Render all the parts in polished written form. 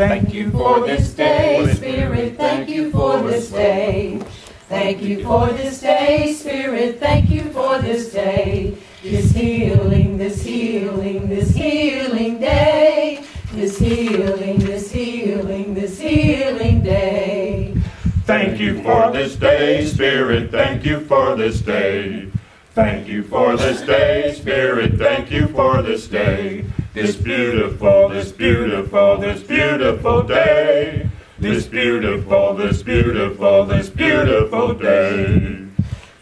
Thank you for this day, Spirit, thank you for this day. Thank you for this day, Spirit, thank you for this day. This healing, this healing, this healing day. This healing, this healing, this healing day. Thank you for this day, Spirit, thank you for this day. Thank you for this day, Spirit, thank you for this day. This beautiful, this beautiful, this beautiful day. This beautiful, this beautiful, this beautiful day.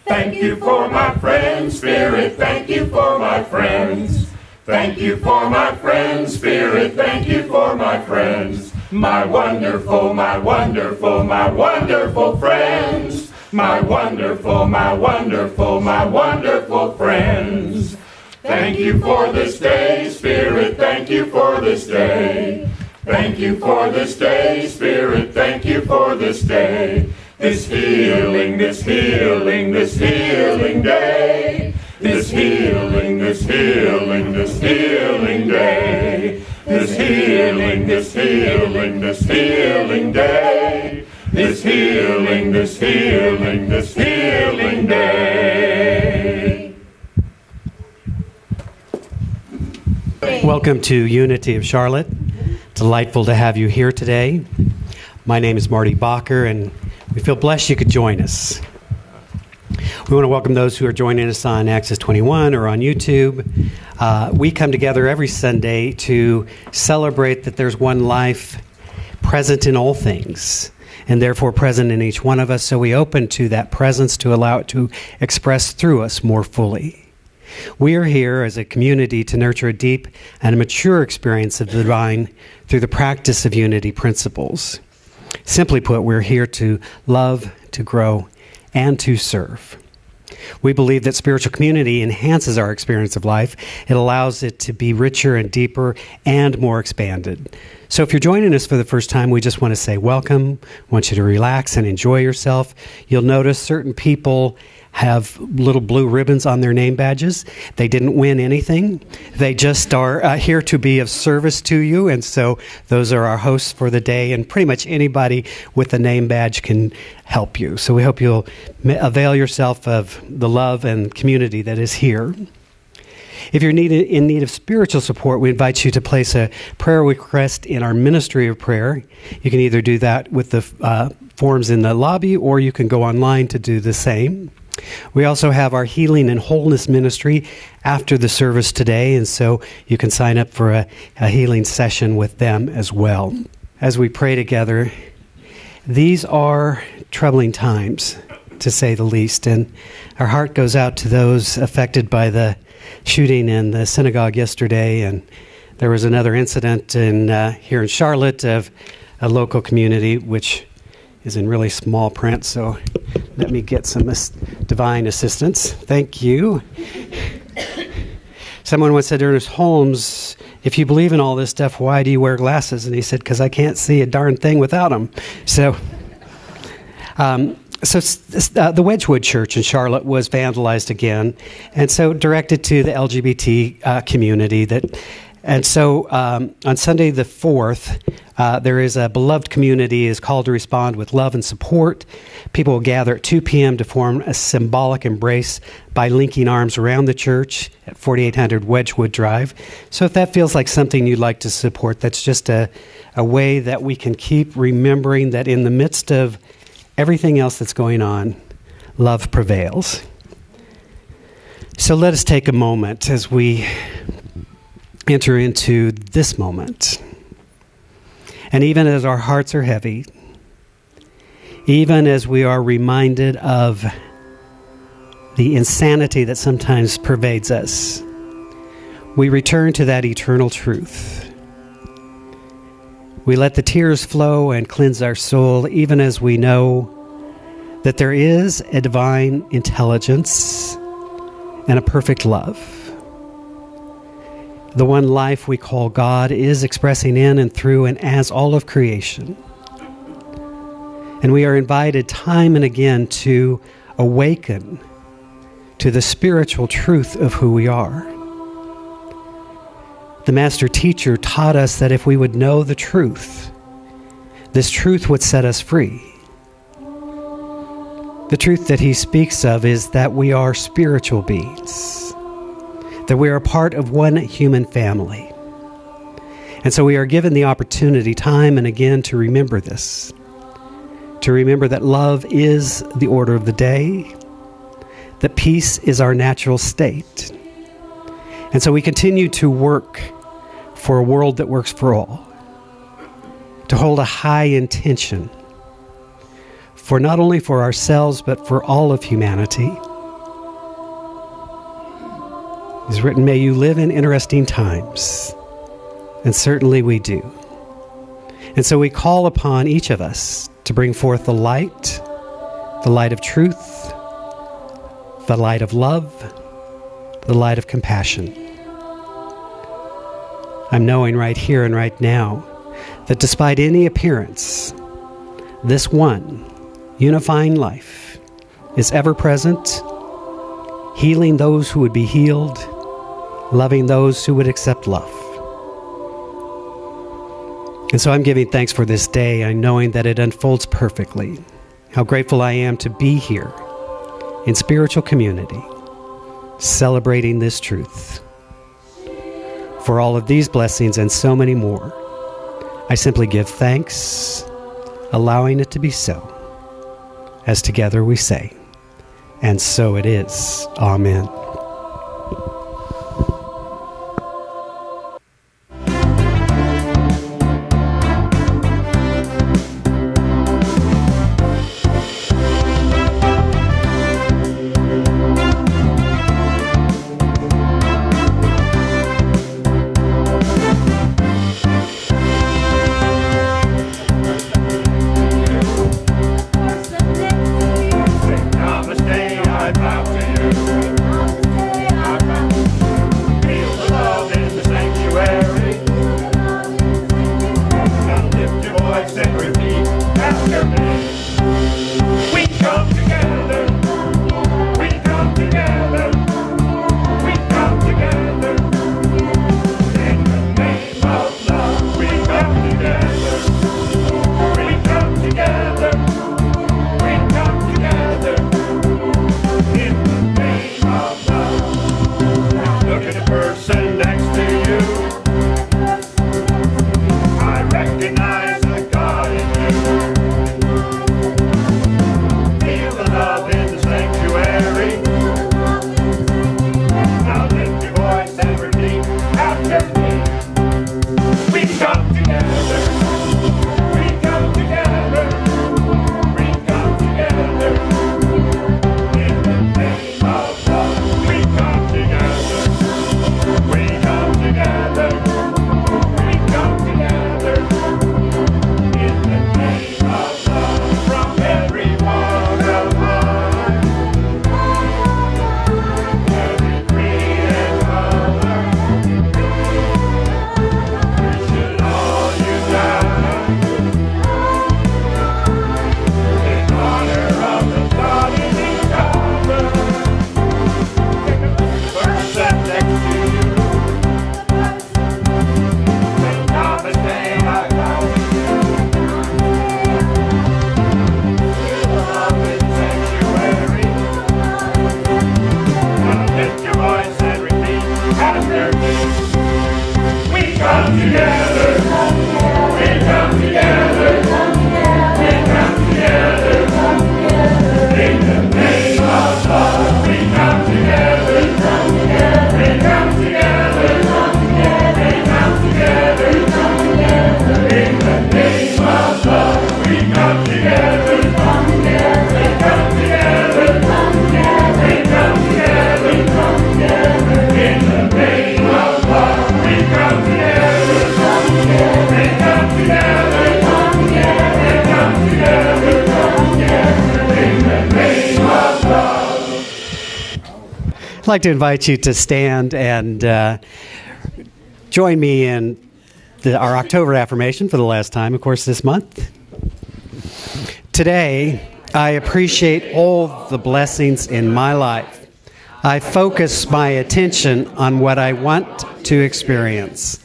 Thank you for my friends, Spirit, thank you for my friends. Thank you for my friends, Spirit, thank you for my friends. My wonderful, my wonderful, my wonderful friends. My wonderful, my wonderful, my wonderful friends. Thank you for this day, Spirit, thank you for this day. Thank you for this day, Spirit, thank you for this day. This healing, this healing, this healing day. This healing, this healing, this healing day. This healing, this healing, this healing day. This healing, this healing, this healing day. Welcome to Unity of Charlotte. Delightful to have you here today. My name is Marty Bacher, and we feel blessed you could join us. We want to welcome those who are joining us on Access 21 or on YouTube. We come together every Sunday to celebrate that there's one life present in all things, and therefore present in each one of us, so we open to that presence to allow it to express through us more fully. We are here as a community to nurture a deep and a mature experience of the divine through the practice of unity principles. Simply put, we're here to love, to grow, and to serve. We believe that spiritual community enhances our experience of life. It allows it to be richer and deeper and more expanded. So if you're joining us for the first time, we just want to say welcome. I want you to relax and enjoy yourself. You'll notice certain people have little blue ribbons on their name badges. They didn't win anything. They just are here to be of service to you. And so those are our hosts for the day. And pretty much anybody with a name badge can help you. So we hope you'll avail yourself of the love and community that is here. If you're in need of spiritual support, we invite you to place a prayer request in our ministry of prayer. You can either do that with the forms in the lobby, or you can go online to do the same. We also have our Healing and Wholeness Ministry after the service today, and so you can sign up for a healing session with them as well. As we pray together, these are troubling times, to say the least, and our heart goes out to those affected by the shooting in the synagogue yesterday, and there was another incident here in Charlotte of a local community, which is in really small print, so let me get some divine assistance. Thank you. Someone once said to Ernest Holmes, if you believe in all this stuff, why do you wear glasses? And he said, because I can't see a darn thing without them. So the Wedgwood Church in Charlotte was vandalized again, and so directed to the LGBT community. And so on Sunday the 4th, there is a beloved community is called to respond with love and support. People will gather at 2 p.m. to form a symbolic embrace by linking arms around the church at 4800 Wedgwood Drive. So if that feels like something you'd like to support, that's just a way that we can keep remembering that in the midst of everything else that's going on, love prevails. So let us take a moment as we enter into this moment. And even as our hearts are heavy, even as we are reminded of the insanity that sometimes pervades us, we return to that eternal truth. We let the tears flow and cleanse our soul, even as we know that there is a divine intelligence and a perfect love. The one life we call God is expressing in and through and as all of creation. And we are invited time and again to awaken to the spiritual truth of who we are. The Master Teacher taught us that if we would know the truth, this truth would set us free. The truth that he speaks of is that we are spiritual beings, that we are part of one human family. And so we are given the opportunity time and again to remember this, to remember that love is the order of the day, that peace is our natural state. And so we continue to work for a world that works for all, to hold a high intention for not only for ourselves, but for all of humanity. It's written, may you live in interesting times. And certainly we do. And so we call upon each of us to bring forth the light of truth, the light of love, the light of compassion. I'm knowing right here and right now that despite any appearance, this one unifying life is ever present, healing those who would be healed, loving those who would accept love. And so I'm giving thanks for this day and knowing that it unfolds perfectly. How grateful I am to be here in spiritual community, celebrating this truth. For all of these blessings and so many more, I simply give thanks, allowing it to be so. As together we say, and so it is. Amen. I'd like to invite you to stand and join me in our October affirmation for the last time, of course, this month. Today, I appreciate all the blessings in my life. I focus my attention on what I want to experience.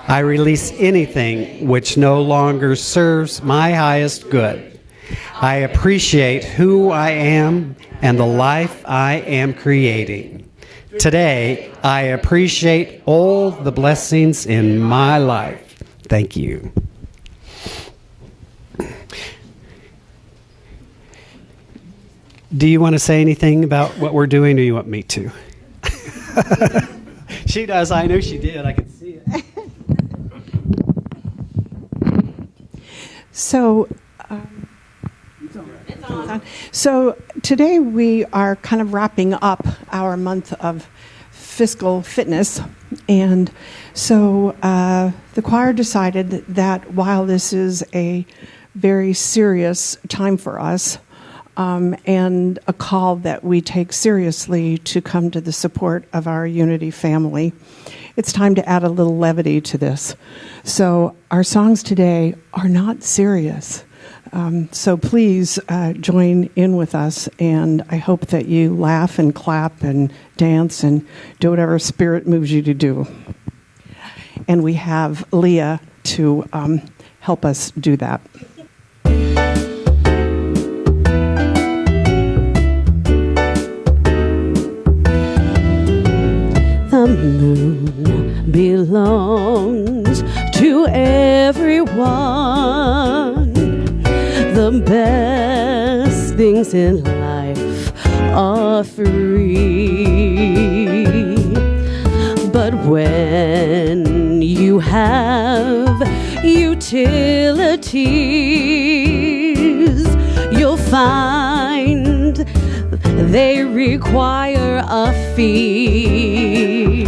I release anything which no longer serves my highest good. I appreciate who I am and the life I am creating. Today, I appreciate all the blessings in my life. Thank you. Do you want to say anything about what we're doing, or do you want me to? She does. I know she did. I can see it. So, so today we are kind of wrapping up our month of fiscal fitness, and so the choir decided that while this is a very serious time for us, and a call that we take seriously to come to the support of our Unity family, it's time to add a little levity to this. So our songs today are not serious. So please join in with us, and I hope that you laugh and clap and dance and do whatever spirit moves you to do. And we have Leah to help us do that. The moon belongs to everyone. The best things in life are free. But when you have utilities, you'll find they require a fee.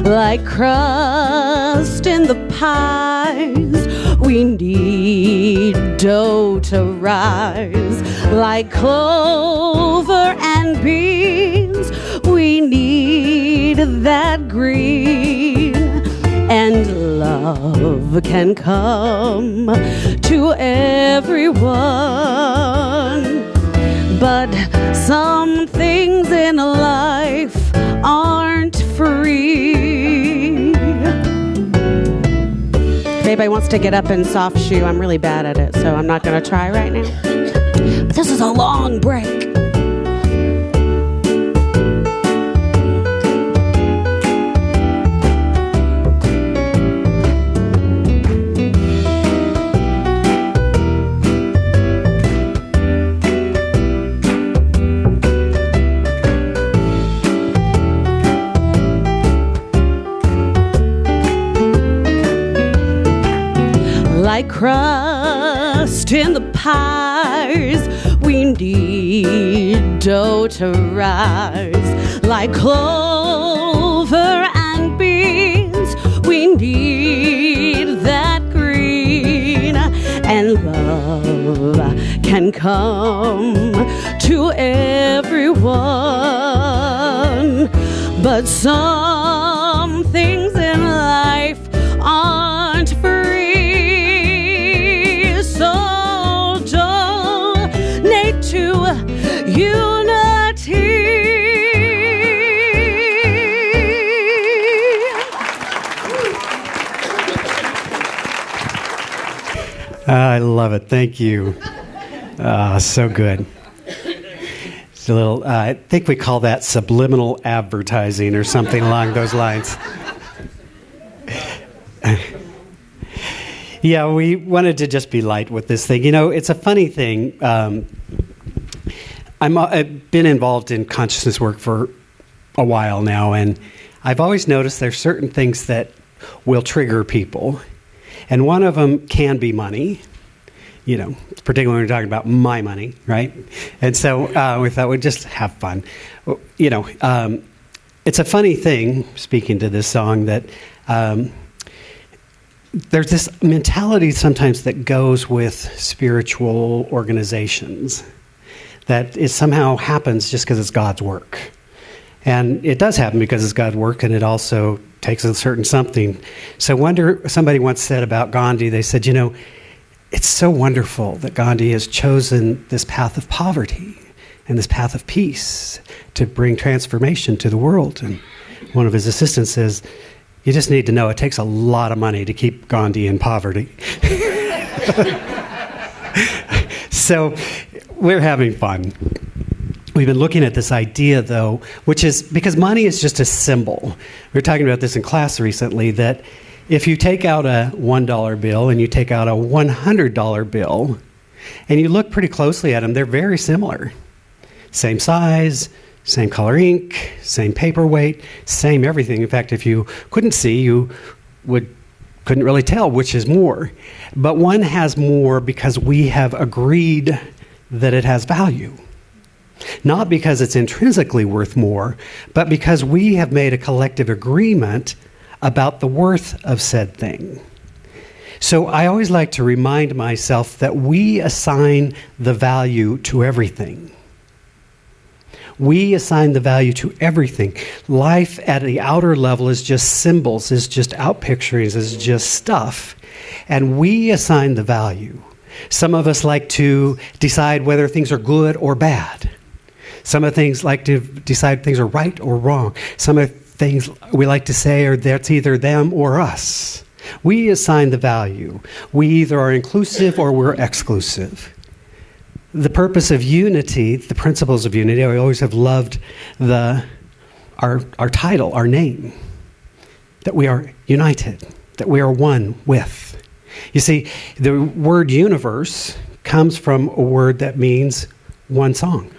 Like crust in the pies, we need dough to rise. Like clover and beans, we need that green. And love can come to everyone. But some things in life aren't free. If anybody wants to get up in soft shoe, I'm really bad at it, so I'm not going to try right now. But this is a long break. Like crust in the pies, we need dough to rise. Like clover and beans, we need that green. And love can come to everyone. But some things in life aren't free. Unity. I love it. Thank you. So good. It's a little. I think we call that subliminal advertising or something along those lines. Yeah, we wanted to just be light with this thing. You know, it's a funny thing. I've been involved in consciousness work for a while now, and I've always noticed there's certain things that will trigger people. And one of them can be money, you know, particularly when we're talking about my money, right? And so we thought we'd just have fun. You know, it's a funny thing, speaking to this song, that there's this mentality sometimes that goes with spiritual organizations, that it somehow happens just because it's God's work. And it does happen because it's God's work, and it also takes a certain something. So somebody once said about Gandhi, they said, you know, it's so wonderful that Gandhi has chosen this path of poverty and this path of peace to bring transformation to the world. And one of his assistants says, You just need to know it takes a lot of money to keep Gandhi in poverty. So we're having fun. We've been looking at this idea, though, which is because money is just a symbol. We were talking about this in class recently, that if you take out a $1 bill and you take out a $100 bill, and you look pretty closely at them, they're very similar. Same size, same color ink, same paperweight, same everything. In fact, if you couldn't see, you couldn't really tell which is more. But one has more because we have agreed that it has value. Not because it's intrinsically worth more, but because we have made a collective agreement about the worth of said thing. So I always like to remind myself that we assign the value to everything. We assign the value to everything. Life at the outer level is just symbols, is just outpicturings, is just stuff. And we assign the value. Some of us like to decide whether things are good or bad. Some of the things like to decide things are right or wrong. Some of the things we like to say are that's either them or us. We assign the value. We either are inclusive or we're exclusive. The purpose of unity, the principles of unity, I always have loved our title, our name, that we are united, that we are one with. You see, the word universe comes from a word that means one song.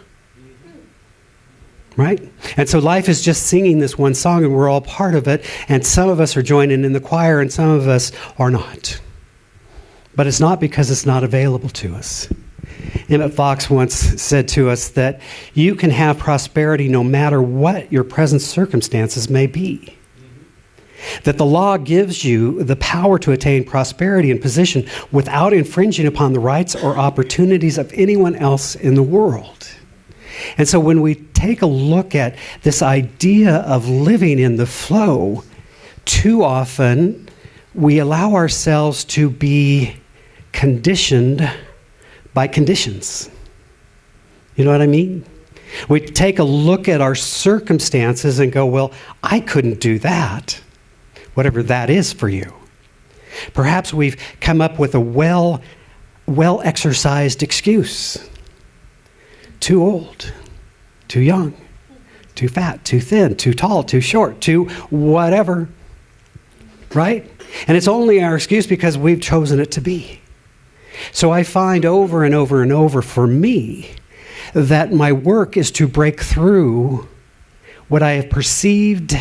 Right? And so life is just singing this one song, and we're all part of it, and some of us are joining in the choir, and some of us are not. But it's not because it's not available to us. Emmet Fox once said to us that you can have prosperity no matter what your present circumstances may be. That the law gives you the power to attain prosperity and position without infringing upon the rights or opportunities of anyone else in the world. And so when we take a look at this idea of living in the flow, too often we allow ourselves to be conditioned by conditions. You know what I mean? We take a look at our circumstances and go, well, I couldn't do that, whatever that is for you. Perhaps we've come up with a well-exercised excuse. Too old, too young, too fat, too thin, too tall, too short, too whatever, right? And it's only our excuse because we've chosen it to be. So I find over and over and over for me that my work is to break through what I have perceived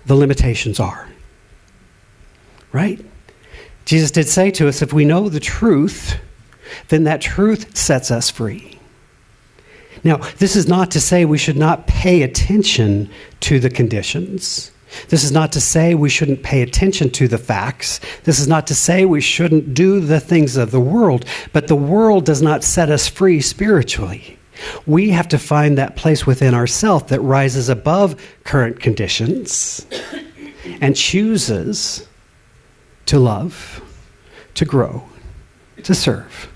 the limitations are, right? Jesus did say to us, if we know the truth, then that truth sets us free. Now, this is not to say we should not pay attention to the conditions. This is not to say we shouldn't pay attention to the facts. This is not to say we shouldn't do the things of the world, but the world does not set us free spiritually. We have to find that place within ourselves that rises above current conditions and chooses to love, to grow, to serve,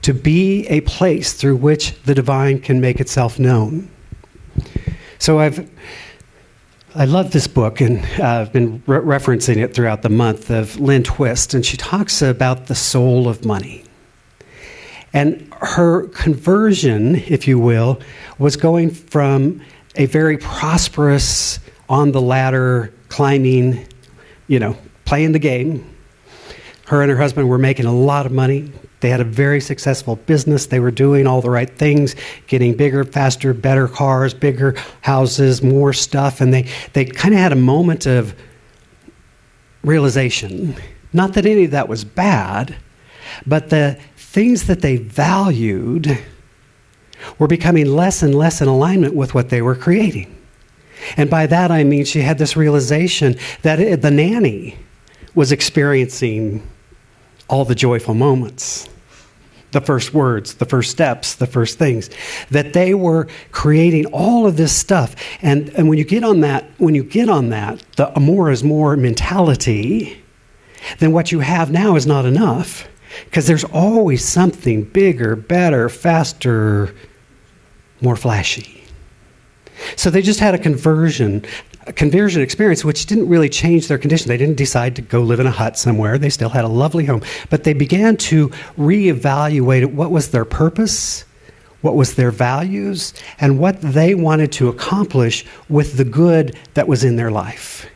to be a place through which the divine can make itself known. So I love this book, and I've been referencing it throughout the month, of Lynn Twist, and she talks about the soul of money. And her conversion, if you will, was going from a very prosperous, on the ladder, climbing, playing the game. Her and her husband were making a lot of money. They had a very successful business. They were doing all the right things, getting bigger, faster, better cars, bigger houses, more stuff. And they kind of had a moment of realization. Not that any of that was bad, but the things that they valued were becoming less and less in alignment with what they were creating. And by that I mean she had this realization that the nanny was experiencing all the joyful moments, the first words, the first steps, the first things, that they were creating all of this stuff. And when you get on that, the more is more mentality, then what you have now is not enough, because there's always something bigger, better, faster, more flashy. So they just had a conversion conversion experience, which didn't really change their condition. They didn't decide to go live in a hut somewhere. They still had a lovely home. But they began to reevaluate what was their purpose, what was their values, and what they wanted to accomplish with the good that was in their life.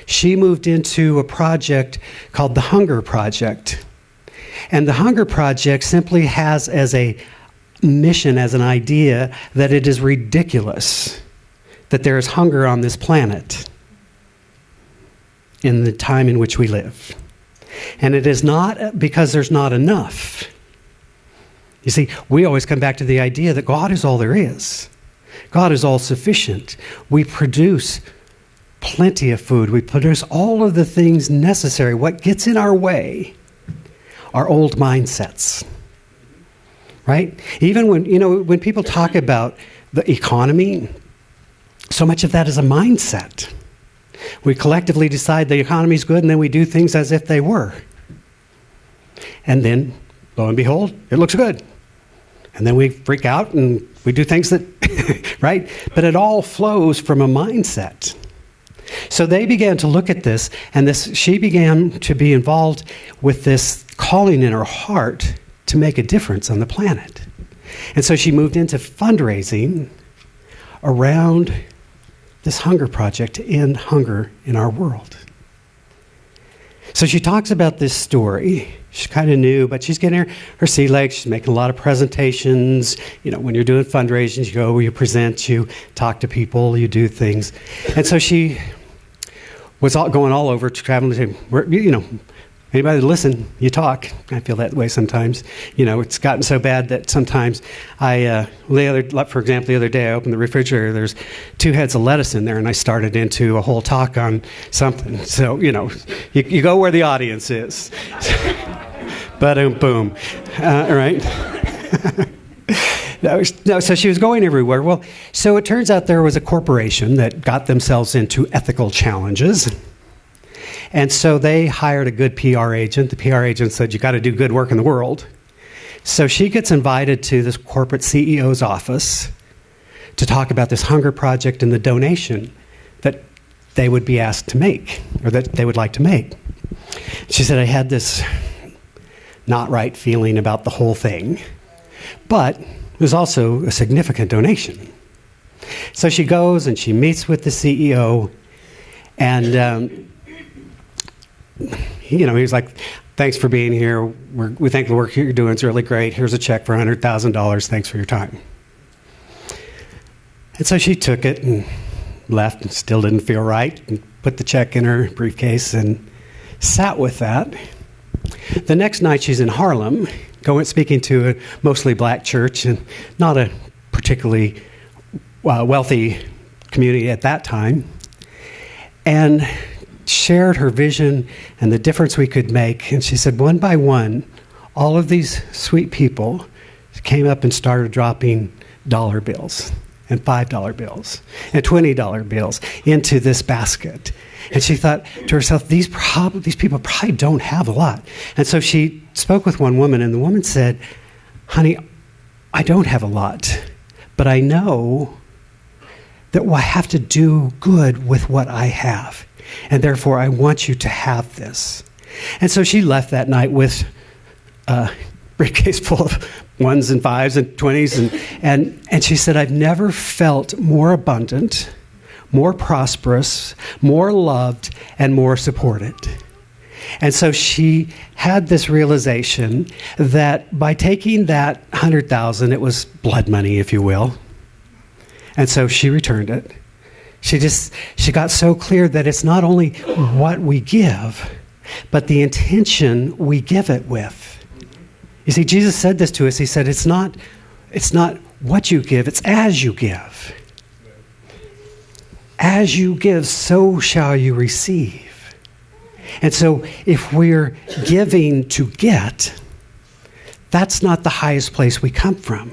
She moved into a project called the Hunger Project. And the Hunger Project simply has as a mission, as an idea, that it is ridiculous that there is hunger on this planet in the time in which we live. And it is not because there's not enough. You see, we always come back to the idea that God is all there is. God is all sufficient. We produce plenty of food. We produce all of the things necessary. What gets in our way are old mindsets. Right? Even when people talk about the economy, so much of that is a mindset. We collectively decide the economy is good, and then we do things as if they were. And then, lo and behold, it looks good. And then we freak out and we do things that, right? But it all flows from a mindset. So they began to look at this, and she began to be involved with this calling in her heart to make a difference on the planet. And so she moved into fundraising around this hunger project to end hunger in our world. So she talks about this story. She's kind of new, but she's getting her sea legs. She's making a lot of presentations. When you're doing fundraising, you go, you present, you talk to people, you do things. And so she was going all over, traveling to, anybody listen, you talk. I feel that way sometimes. It's gotten so bad that sometimes for example, the other day I opened the refrigerator, there's 2 heads of lettuce in there, and I started into a whole talk on something. So, you go where the audience is. Boom. All right. No, so she was going everywhere. Well, so it turns out there was a corporation that got themselves into ethical challenges. And so they hired a good PR agent. The PR agent said, you got to do good work in the world. So she gets invited to this corporate CEO's office to talk about this hunger project and the donation that they would be asked to make, or that they would like to make. She said, I had this not right feeling about the whole thing, but it was also a significant donation. So she goes and she meets with the CEO, and he's like, thanks for being here. We think the work you're doing is really great. Here's a check for $100,000. Thanks for your time. And so she took it and left and still didn't feel right, and put the check in her briefcase and sat with that. The next night she's in Harlem, speaking to a mostly black church, and not a particularly wealthy community at that time, and shared her vision and the difference we could make. And she said, one by one, all of these sweet people came up and started dropping dollar bills and $5 bills and $20 bills into this basket. And she thought to herself, these people probably don't have a lot. And so she spoke with one woman, and the woman said, honey, I don't have a lot, but I know that I have to do good with what I have. And therefore, I want you to have this. And so she left that night with a briefcase full of 1s and 5s and 20s. And she said, I've never felt more abundant, more prosperous, more loved, and more supported. And so she had this realization that by taking that $100,000, it was blood money, if you will. And so she returned it. She got so clear that it's not only what we give, but the intention we give it with. You see, Jesus said this to us. He said, it's not what you give, it's as you give. As you give, so shall you receive. And so if we're giving to get, that's not the highest place we come from.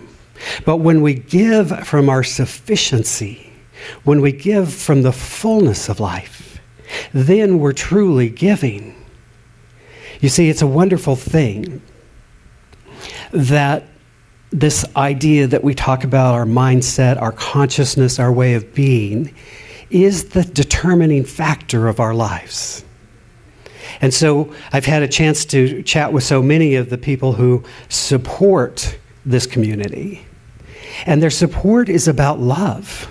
But when we give from our sufficiency, when we give from the fullness of life, then we're truly giving. You see, it's a wonderful thing that this idea that we talk about, our mindset, our consciousness, our way of being, is the determining factor of our lives. And so I've had a chance to chat with so many of the people who support this community. And their support is about love.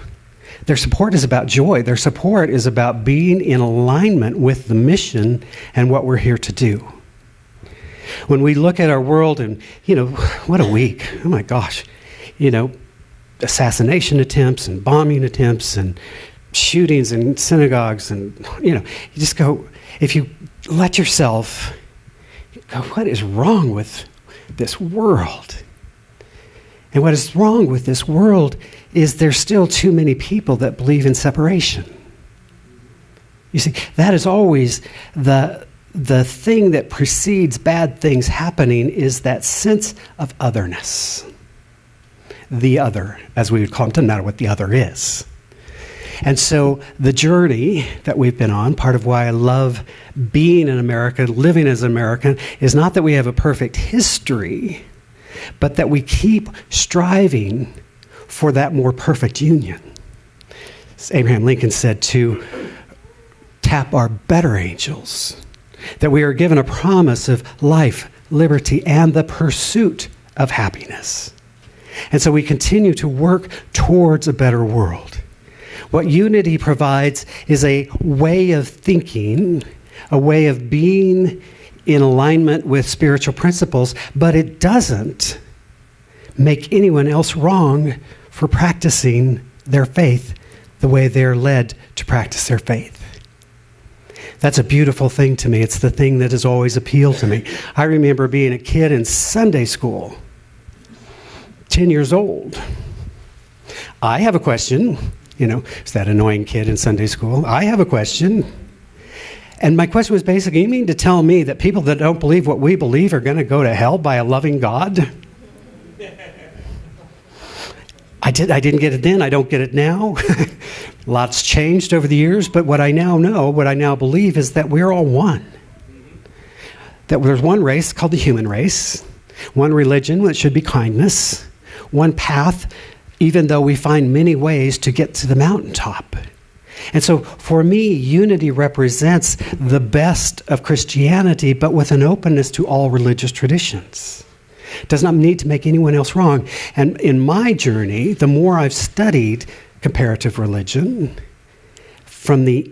Their support is about joy. Their support is about being in alignment with the mission and what we're here to do. When we look at our world and, what a week. Oh my gosh. Assassination attempts and bombing attempts and shootings in synagogues and, you just go, if you let yourself go, what is wrong with this world? And what is wrong with this world is there's still too many people that believe in separation. You see, that is always the thing that precedes bad things happening, is that sense of otherness. The other, as we would call it, doesn't matter what the other is. And so the journey that we've been on, part of why I love being an American, living as an American, is not that we have a perfect history, but that we keep striving for that more perfect union. As Abraham Lincoln said, to tap our better angels, that we are given a promise of life, liberty, and the pursuit of happiness. And so we continue to work towards a better world. What unity provides is a way of thinking, a way of being in alignment with spiritual principles, but it doesn't make anyone else wrong for practicing their faith the way they're led to practice their faith. That's a beautiful thing to me. It's the thing that has always appealed to me. I remember being a kid in Sunday school, 10 years old. I have a question. It's that annoying kid in Sunday school. I have a question. And my question was basically, you mean to tell me that people that don't believe what we believe are going to go to hell by a loving God? I didn't get it then. I don't get it now. Lots changed over the years, but what I now know, what I now believe, is that we're all one. That there's one race called the human race, one religion, which should be kindness, one path, even though we find many ways to get to the mountaintop. And so for me, unity represents the best of Christianity, but with an openness to all religious traditions. It does not need to make anyone else wrong. And in my journey, the more I've studied comparative religion, from the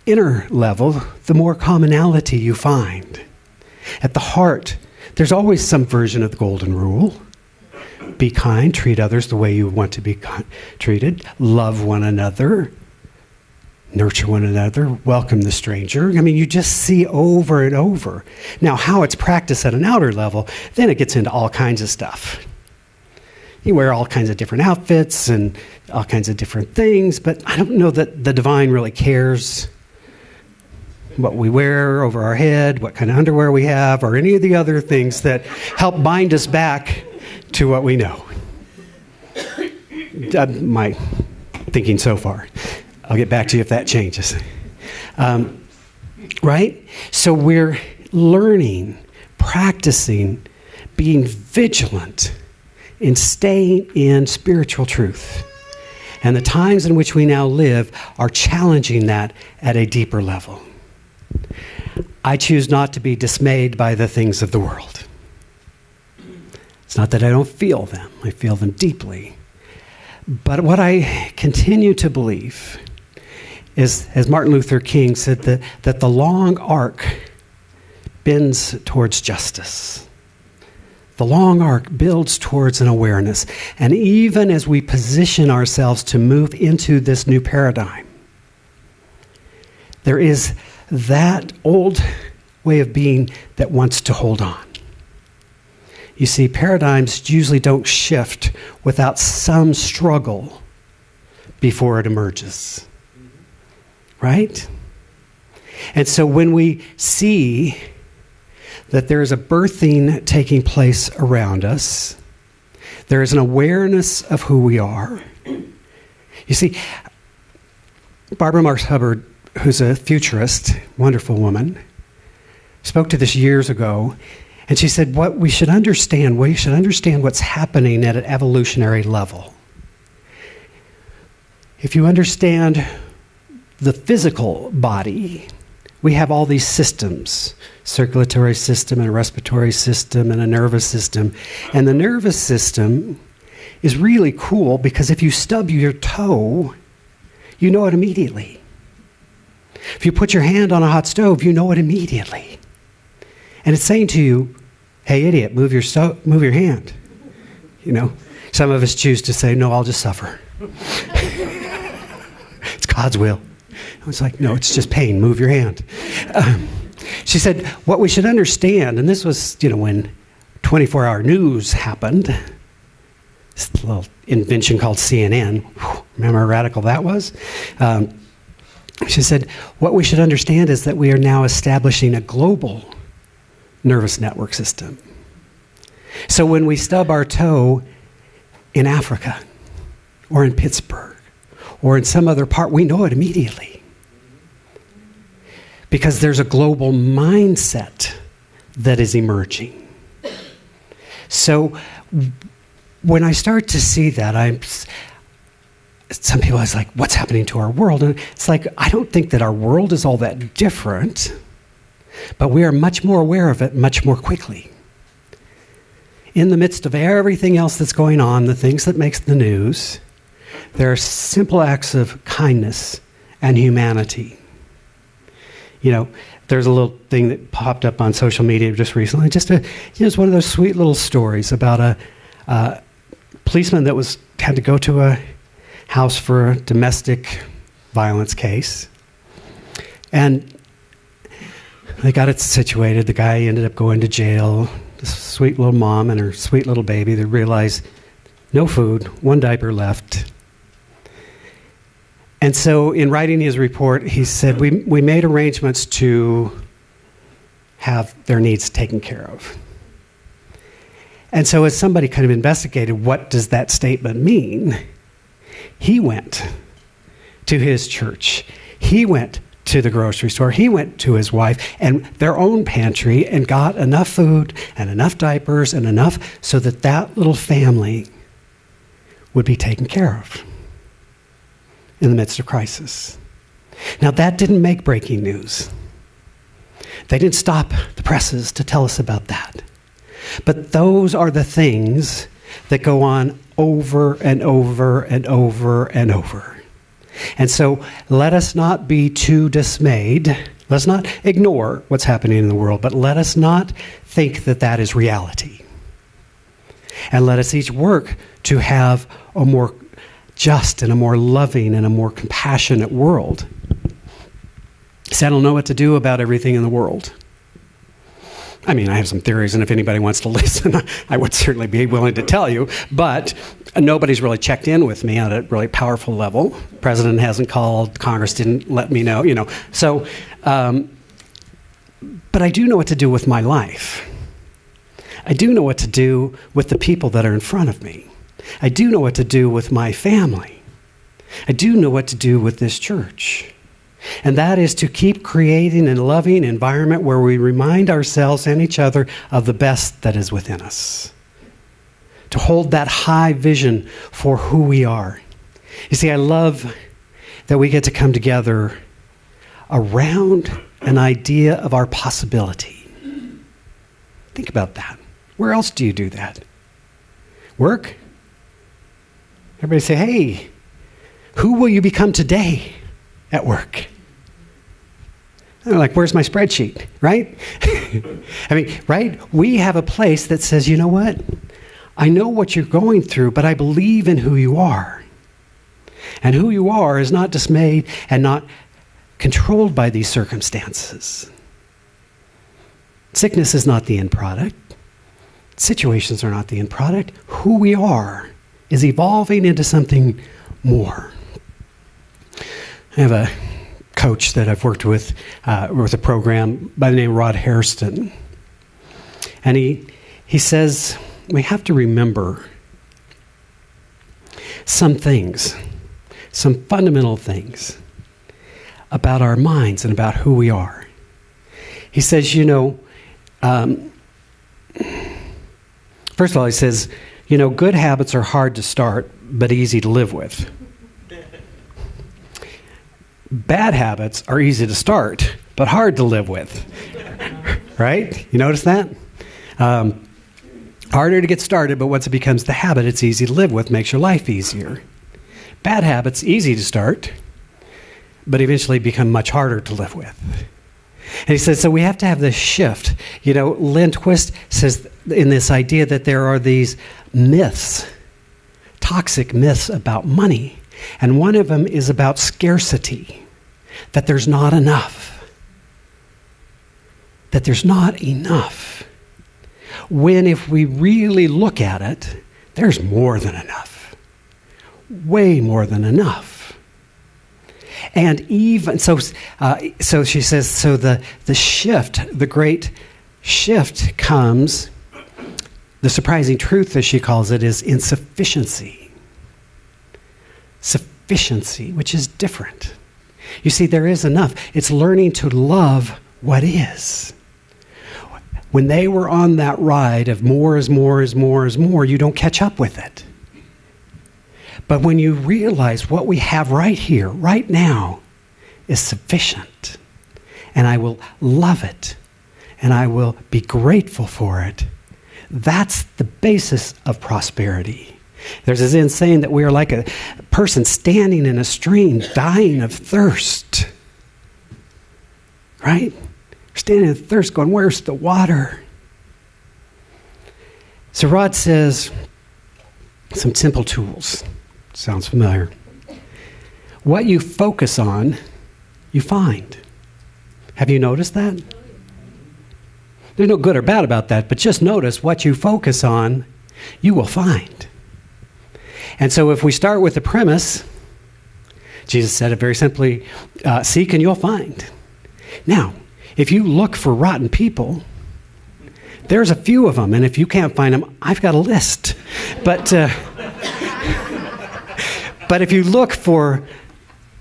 inner level, the more commonality you find. At the heart, there's always some version of the golden rule. Be kind, treat others the way you want to be treated, love one another, nurture one another, welcome the stranger. You just see over and over. Now, how it's practiced at an outer level, then it gets into all kinds of stuff. You wear all kinds of different outfits and all kinds of different things, but I don't know that the divine really cares what we wear over our head, what kind of underwear we have, or any of the other things that help bind us back to what we know. My thinking so far. I'll get back to you if that changes. Right? So we're learning, practicing, being vigilant in staying in spiritual truth. And the times in which we now live are challenging that at a deeper level. I choose not to be dismayed by the things of the world. It's not that I don't feel them. I feel them deeply. But what I continue to believe is, as Martin Luther King said, that the long arc bends towards justice. The long arc builds towards an awareness. And even as we position ourselves to move into this new paradigm, there is that old way of being that wants to hold on. You see, paradigms usually don't shift without some struggle before it emerges. Right? And so when we see that there is a birthing taking place around us, there is an awareness of who we are. You see, Barbara Marx Hubbard, who's a futurist, wonderful woman, spoke to this years ago, and she said, we should understand what's happening at an evolutionary level. if you understand the physical body, we have all these systems, circulatory system and a respiratory system and a nervous system. And the nervous system is really cool because if you stub your toe, you know it immediately. If you put your hand on a hot stove, you know it immediately. And it's saying to you, hey, idiot, move your hand. You know, some of us choose to say, no, I'll just suffer. It's God's will. I was like, no, it's just pain. Move your hand. She said, what we should understand, and this was, when 24-hour news happened, this little invention called CNN. Remember how radical that was? She said, what we should understand is that we are now establishing a global nervous network system. So when we stub our toe in Africa or in Pittsburgh or in some other part, we know it immediately. Because there's a global mindset that is emerging. So when I start to see that, some people are like, what's happening to our world? And it's like, I don't think that our world is all that different, but we are much more aware of it much more quickly. In the midst of everything else that's going on, the things that makes the news, there are simple acts of kindness and humanity. There's a little thing that popped up on social media just recently. It's one of those sweet little stories about a policeman that had to go to a house for a domestic violence case. And they got it situated. The guy ended up going to jail. This sweet little mom and her sweet little baby, they realized no food, one diaper left. And so in writing his report, he said, we made arrangements to have their needs taken care of. And so as somebody kind of investigated, what does that statement mean? He went to his church. He went to the grocery store. He went to his wife and their own pantry and got enough food and enough diapers and enough so that little family would be taken care of in the midst of crisis. Now, that didn't make breaking news. They didn't stop the presses to tell us about that. But those are the things that go on over and over and over and over. And so let us not be too dismayed. Let's not ignore what's happening in the world, but let us not think that that is reality. And let us each work to have a more just and a more loving and a more compassionate world. See, I don't know what to do about everything in the world. I mean, I have some theories, and if anybody wants to listen, I would certainly be willing to tell you, but nobody's really checked in with me at a really powerful level. President hasn't called, Congress didn't let me know, So, but I do know what to do with my life. I do know what to do with the people that are in front of me. I do know what to do with my family. I do know what to do with this church. And that is to keep creating a loving environment where we remind ourselves and each other of the best that is within us. To hold that high vision for who we are. You see, I love that we get to come together around an idea of our possibility. Think about that. Where else do you do that? Work? Everybody say, hey, who will you become today at work? And they're like, where's my spreadsheet, right? I mean, right? We have a place that says, you know what? I know what you're going through, but I believe in who you are. And who you are is not dismayed and not controlled by these circumstances. Sickness is not the end product. Situations are not the end product. Who we are is evolving into something more. I have a coach that I've worked with a program by the name of Rod Hairston. And he says, we have to remember some things, some fundamental things about our minds and about who we are. He says, first of all, he says, good habits are hard to start, but easy to live with. Bad habits are easy to start, but hard to live with. Right? You notice that? Harder to get started, but once it becomes the habit, it's easy to live with, makes your life easier. Bad habits, easy to start, but eventually become much harder to live with. And he says, so we have to have this shift. You know, Lynn Twist says in this idea that there are these myths, toxic myths about money. And one of them is about scarcity, that there's not enough. That there's not enough. When if we really look at it, there's more than enough. Way more than enough. And even, so she says, so the shift, the great shift comes, the surprising truth, as she calls it, is insufficiency. Sufficiency, which is different. You see, there is enough. It's learning to love what is. When they were on that ride of more is more is more is more, you don't catch up with it. But when you realize what we have right here, right now, is sufficient, and I will love it, and I will be grateful for it, that's the basis of prosperity. There's this insane that we are like a person standing in a stream, dying of thirst. Right? Standing in thirst, going, where's the water? So Rod says, some simple tools. Sounds familiar. What you focus on, you find. Have you noticed that? There's no good or bad about that, but just notice what you focus on, you will find. And so if we start with the premise, Jesus said it very simply, seek and you'll find. Now, if you look for rotten people, there's a few of them, and if you can't find them, I've got a list. But if you look for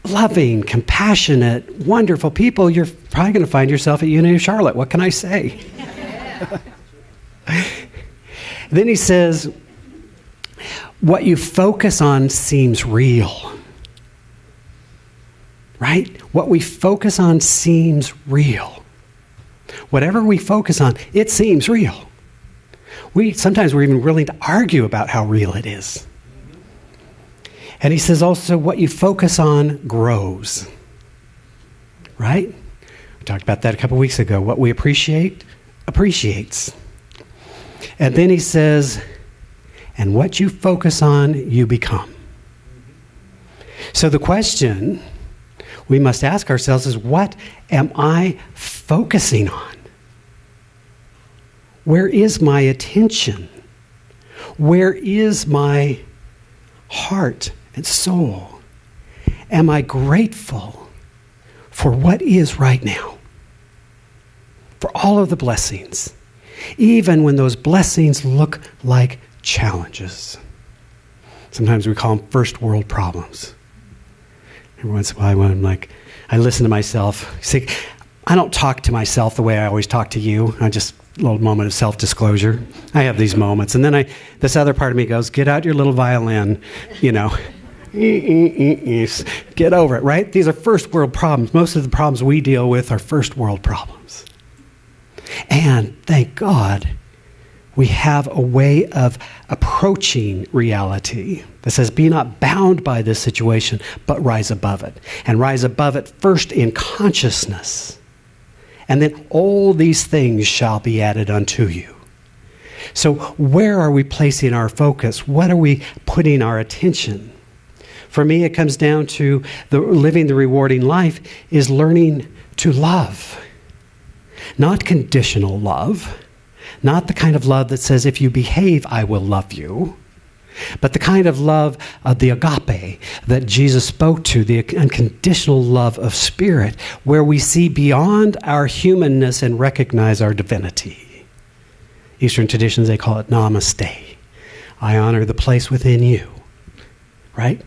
loving, compassionate, wonderful people, you're probably going to find yourself at Unity of Charlotte. What can I say? Then he says, what you focus on seems real. Right? What we focus on seems real. Whatever we focus on, it seems real. Sometimes we're even willing to argue about how real it is. And he says also, what you focus on grows. Right? We talked about that a couple weeks ago. What we appreciate, appreciates. And then he says, and what you focus on, you become. So the question we must ask ourselves is, what am I focusing on? Where is my attention? Where is my heart and soul? Am I grateful for what is right now? For all of the blessings, even when those blessings look like challenges. Sometimes we call them first world problems. Every once in a while, when I'm like, I listen to myself. See, I don't talk to myself the way I always talk to you. I just, a little moment of self-disclosure. I have these moments. And then this other part of me goes, get out your little violin, you know. Get over it, right? These are first world problems. Most of the problems we deal with are first world problems. And thank God, we have a way of approaching reality that says, be not bound by this situation, but rise above it. And rise above it first in consciousness. And then all these things shall be added unto you. So where are we placing our focus? What are we putting our attention? For me, it comes down to living the rewarding life is learning to love. Not conditional love. Not the kind of love that says, if you behave, I will love you. But the kind of love of the agape that Jesus spoke to, the unconditional love of spirit, where we see beyond our humanness and recognize our divinity. Eastern traditions, they call it namaste. I honor the place within you. Right?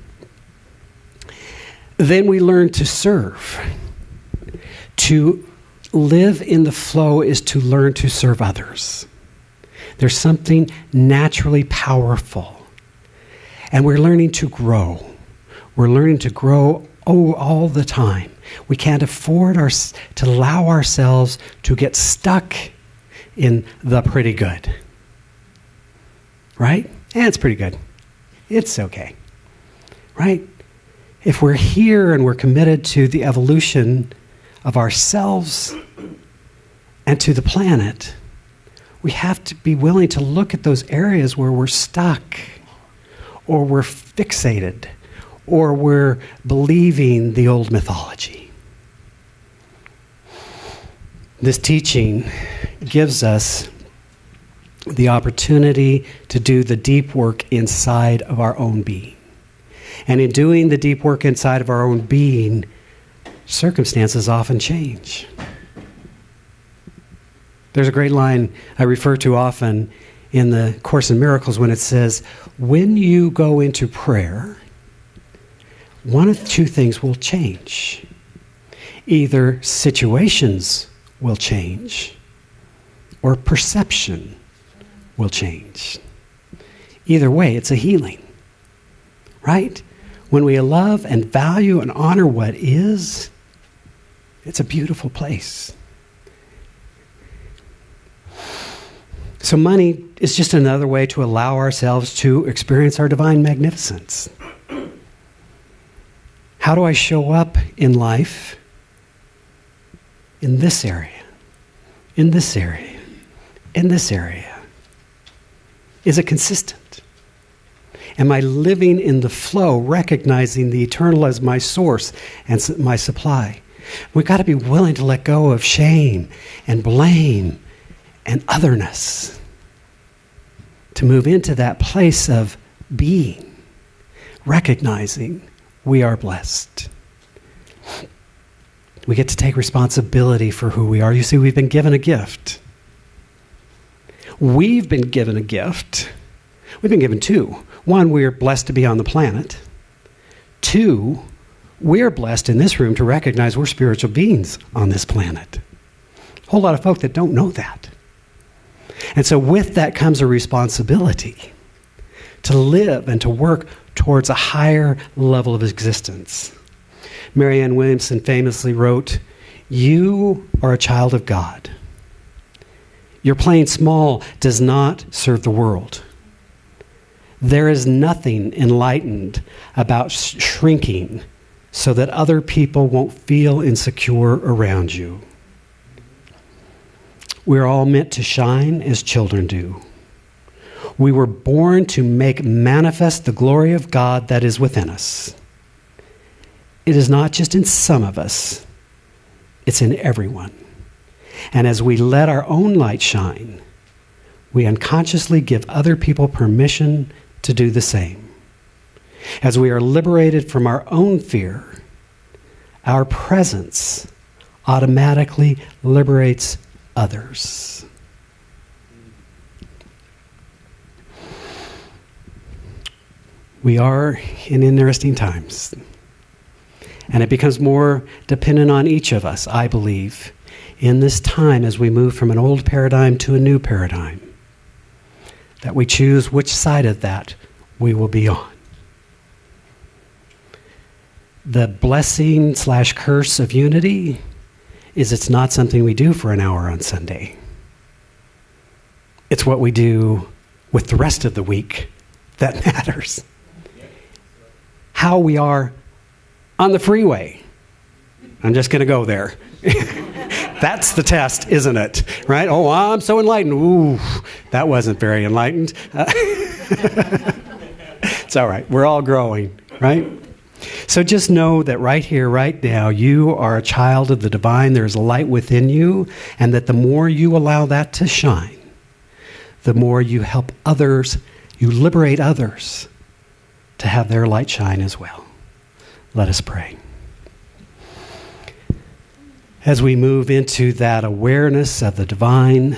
Then we learn to serve. To live in the flow is to learn to serve others. There's something naturally powerful. And we're learning to grow. We're learning to grow all the time. We can't afford to allow ourselves to get stuck in the pretty good. Right? It's pretty good. It's okay. Right? If we're here and we're committed to the evolution of ourselves and to the planet, we have to be willing to look at those areas where we're stuck, or we're fixated, or we're believing the old mythology. This teaching gives us the opportunity to do the deep work inside of our own being. And in doing the deep work inside of our own being, circumstances often change. There's a great line I refer to often in the Course in Miracles when it says, when you go into prayer, one of two things will change. Either situations will change, or perception will change. Either way, it's a healing, right? When we love and value and honor what is, it's a beautiful place. So money is just another way to allow ourselves to experience our divine magnificence. How do I show up in life in this area, in this area, in this area? Is it consistent? Am I living in the flow, recognizing the eternal as my source and my supply? We've got to be willing to let go of shame and blame and otherness to move into that place of being, recognizing we are blessed. We get to take responsibility for who we are. You see, we've been given a gift. We've been given a gift. We've been given two. One, we're blessed to be on the planet. Two, we're blessed in this room to recognize we're spiritual beings on this planet. A whole lot of folk that don't know that. And so with that comes a responsibility to live and to work towards a higher level of existence. Marianne Williamson famously wrote, "You are a child of God. Your playing small does not serve the world. There is nothing enlightened about shrinking so that other people won't feel insecure around you. We're all meant to shine as children do. We were born to make manifest the glory of God that is within us. It is not just in some of us, it's in everyone. And as we let our own light shine, we unconsciously give other people permission to do the same. As we are liberated from our own fear, our presence automatically liberates others." We are in interesting times. And it becomes more dependent on each of us, I believe, in this time as we move from an old paradigm to a new paradigm, that we choose which side of that we will be on. The blessing / curse of unity is it's not something we do for an hour on Sunday. It's what we do with the rest of the week that matters. How we are on the freeway. I'm just going to go there. That's the test, isn't it? Right? Oh, I'm so enlightened. Ooh, that wasn't very enlightened. It's all right. We're all growing, right? So just know that right here, right now, you are a child of the divine. There's a light within you, and that the more you allow that to shine, the more you help others, you liberate others to have their light shine as well. Let us pray. As we move into that awareness of the divine,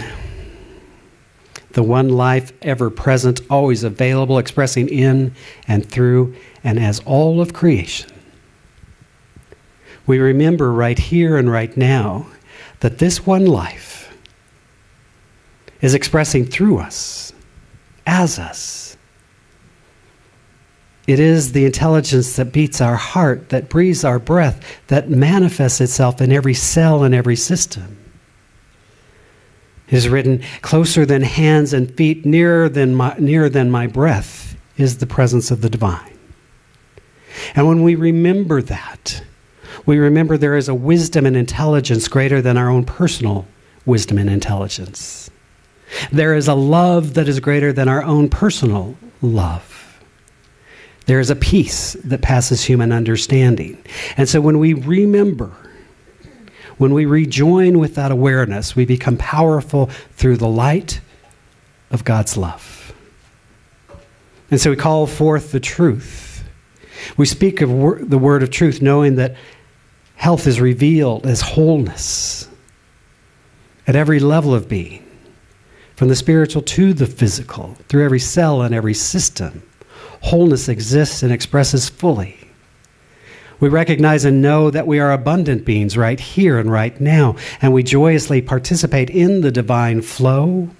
the one life ever present, always available, expressing in and through and as all of creation, we remember right here and right now that this one life is expressing through us, as us, It is the intelligence that beats our heart, that breathes our breath, that manifests itself in every cell and every system. It is written, closer than hands and feet, nearer than my breath is the presence of the divine. And when we remember that, we remember there is a wisdom and intelligence greater than our own personal wisdom and intelligence. There is a love that is greater than our own personal love. There is a peace that passes human understanding. And so when we remember, when we rejoin with that awareness, we become powerful through the light of God's love. And so we call forth the truth. We speak of the word of truth, knowing that health is revealed as wholeness at every level of being, from the spiritual to the physical, through every cell and every system. Wholeness exists and expresses fully. We recognize and know that we are abundant beings right here and right now, and we joyously participate in the divine flow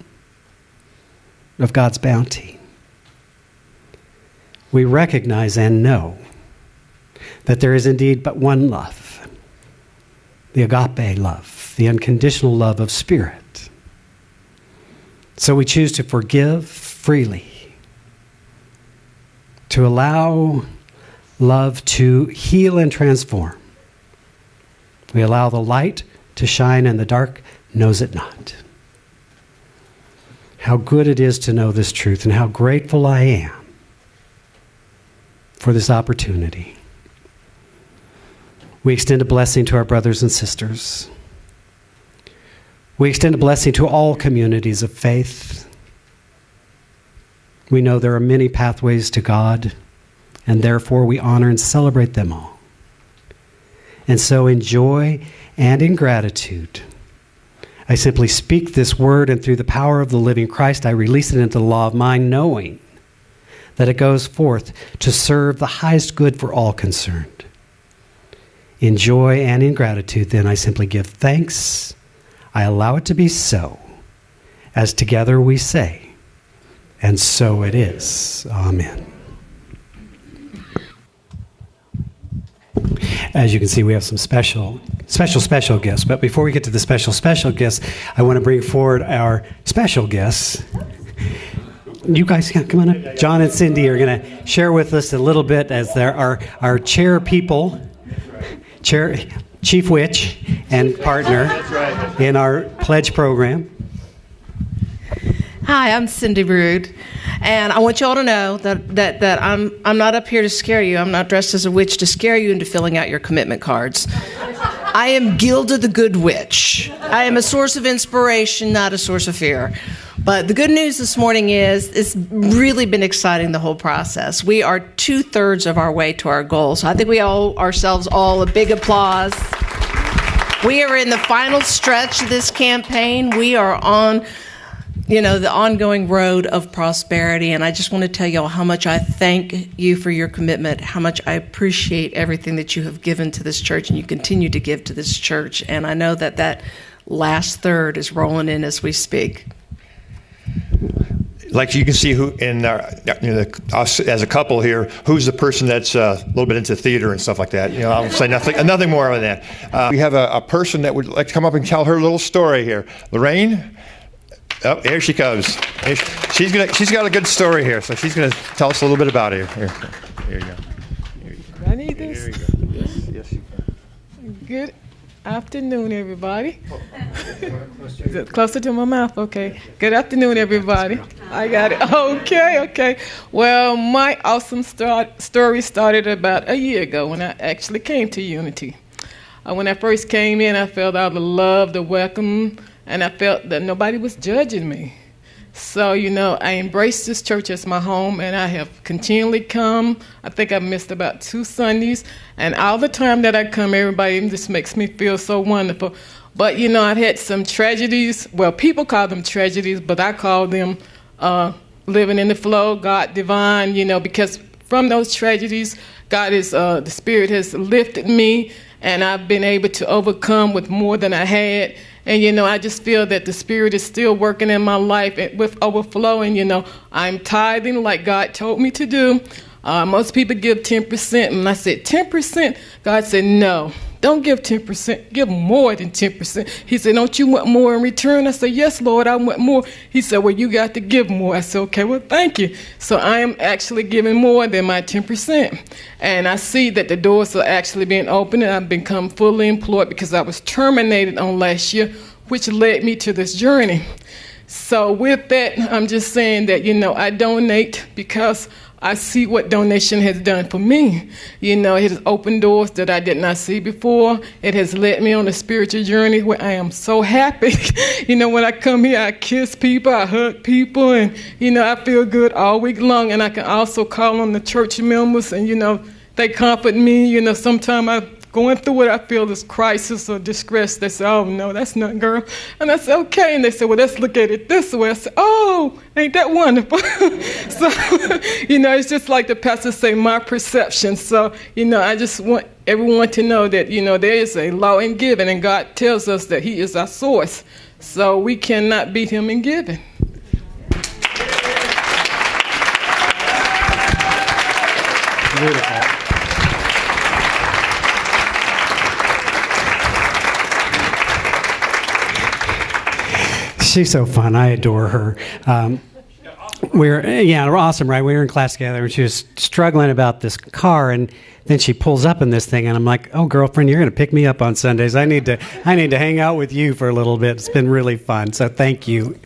of God's bounty. We recognize and know that there is indeed but one love, the agape love, the unconditional love of Spirit. So we choose to forgive freely, to allow love to heal and transform. We allow the light to shine and the dark knows it not. How good it is to know this truth, and how grateful I am for this opportunity. We extend a blessing to our brothers and sisters. We extend a blessing to all communities of faith. We know there are many pathways to God, and therefore we honor and celebrate them all. And so in joy and in gratitude, I simply speak this word, and through the power of the living Christ, I release it into the law of mind, knowing that it goes forth to serve the highest good for all concerned. In joy and in gratitude, then, I simply give thanks. I allow it to be so, as together we say, and so it is. Amen. As you can see, we have some special gifts. But before we get to the special gifts, I want to bring forward our special guests. You guys come on up. John and Cindy are going to share with us a little bit as they're our chair people, Chief Witch and partner in our pledge program. Hi, I'm Cindy Rude, and I want you all to know that I'm not up here to scare you. I'm not dressed as a witch to scare you into filling out your commitment cards. I am Gilda the Good Witch. I am a source of inspiration, not a source of fear. But the good news this morning is it's really been exciting, the whole process. We are 2/3 of our way to our goal, so I think we owe ourselves all a big applause. We are in the final stretch of this campaign. We are on the ongoing road of prosperity. And I just want to tell y'all how much I thank you for your commitment, how much I appreciate everything that you have given to this church and you continue to give to this church. And I know that last third is rolling in as we speak. Like you can see who in us as a couple here, who's the person that's a little bit into theater and stuff like that. I'll say nothing more on that. We have a person that would like to come up and tell her little story here. Lorraine? Oh, here she comes. She's got a good story here, so she's gonna tell us a little bit about it. Here you go. I need this. Here you go. Yes, you can. Good afternoon, everybody. Is it closer to my mouth? Okay. Good afternoon, everybody. I got it. Okay. Well, my awesome story started about a year ago when I actually came to Unity. When I first came in, I felt all the love, the welcome, and I felt that nobody was judging me. So, I embraced this church as my home, and I have continually come. I think I've missed about 2 Sundays, and all the time that I come, everybody just makes me feel so wonderful. But, I've had some tragedies. Well, people call them tragedies, but I call them living in the flow, God divine, because from those tragedies, God is, the Spirit has lifted me, and I've been able to overcome with more than I had. And, I just feel that the Spirit is still working in my life with overflowing. I'm tithing like God told me to do. Most people give 10%. And I said, 10%? God said, no. Don't give 10%. Give more than 10%. He said, don't you want more in return? I said, yes, Lord, I want more. He said, well, you got to give more. I said, okay, well, thank you. So I am actually giving more than my 10%. And I see that the doors are actually being opened, and I've become fully employed because I was terminated on last year, which led me to this journey. So with that, I'm just saying that, I donate because I see what donation has done for me. It has opened doors that I did not see before. It has led me on a spiritual journey where I am so happy. When I come here, I kiss people, I hug people, and, I feel good all week long. And I can also call on the church members, and, they comfort me. Sometimes I'm going through what I feel is crisis or distress. They say, oh, no, that's not, girl. And I say, okay. And they say, well, let's look at it this way. I say, oh, ain't that wonderful? So, it's just like the pastor say, my perception. So, I just want everyone to know that, there is a law in giving, and God tells us that he is our source. So we cannot beat him in giving. Beautiful. She's so fun. I adore her. We're awesome, right? We were in class together, and she was struggling about this car, and then she pulls up in this thing, and I'm like, "Oh, girlfriend, you're going to pick me up on Sundays. I need to hang out with you for a little bit. It's been really fun. So thank you."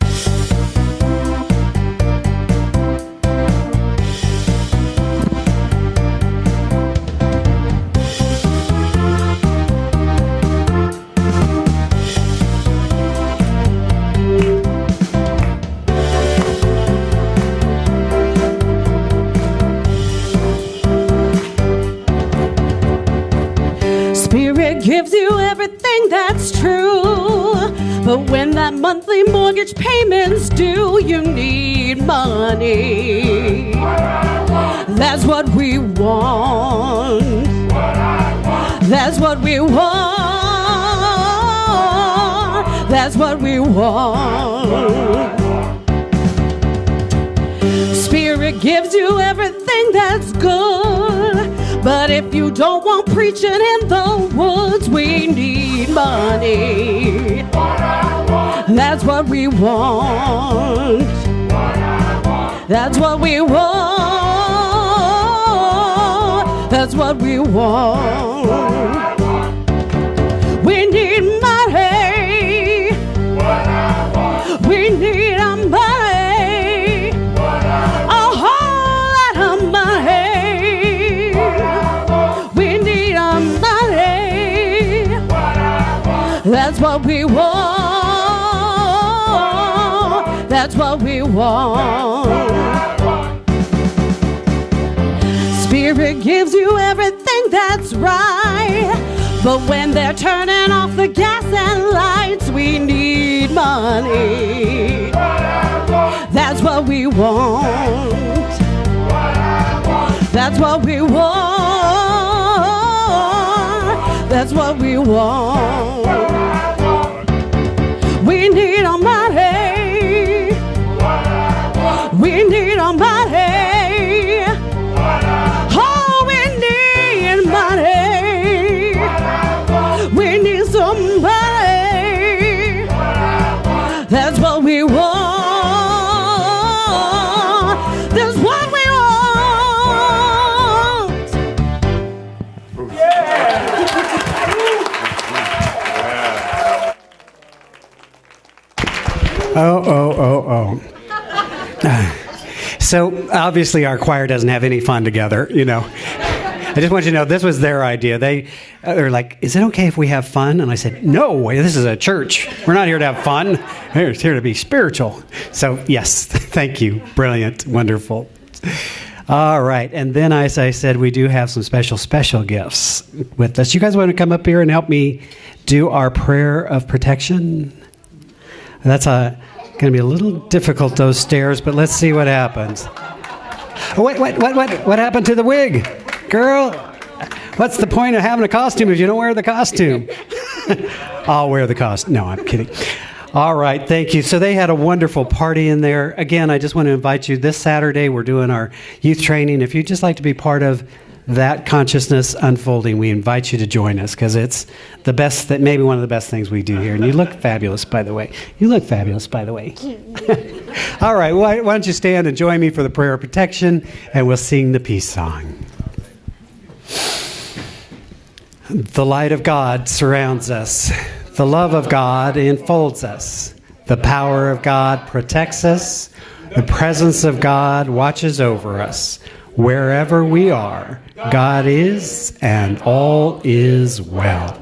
Gives you everything that's true, but when that monthly mortgage payment's due, you need money. That's what we want. That's what we want. That's what we want. Spirit gives you everything that's good, but if you don't want preaching in the woods, we need money. That's what we want. That's what we want. That's what we want. We need money. We need our money. A whole lot of money. We need our money. That's what we want. That's what we want. Spirit gives you everything that's right, but when they're turning off the gas and lights, we need money. That's what we want. That's what we want. That's what we want. We need our money. We need our money. Oh, we need money. We need some money. That's what we want. That's what we want. Oh. So obviously our choir doesn't have any fun together, I just want you to know this was their idea. They're like, is it okay if we have fun? And I said, no, this is a church. We're not here to have fun. We're here to be spiritual. So yes, thank you. Brilliant. Wonderful. All right. And then, as I said, we do have some special gifts with us. You guys want to come up here and help me do our prayer of protection? That's going to be a little difficult, those stairs, but let's see what happens. Oh, wait, what happened to the wig? Girl, what's the point of having a costume if you don't wear the costume? I'll wear the costume. No, I'm kidding. All right, thank you. So they had a wonderful party in there. Again, I just want to invite you this Saturday. We're doing our youth training. If you'd just like to be part of that consciousness unfolding, we invite you to join us because it's the best, that maybe one of the best things we do here. And you look fabulous, by the way. You look fabulous, by the way. All right, why don't you stand and join me for the prayer of protection, and we'll sing the peace song. The light of God surrounds us. The love of God enfolds us. The power of God protects us. The presence of God watches over us. Wherever we are, God is, and all is well.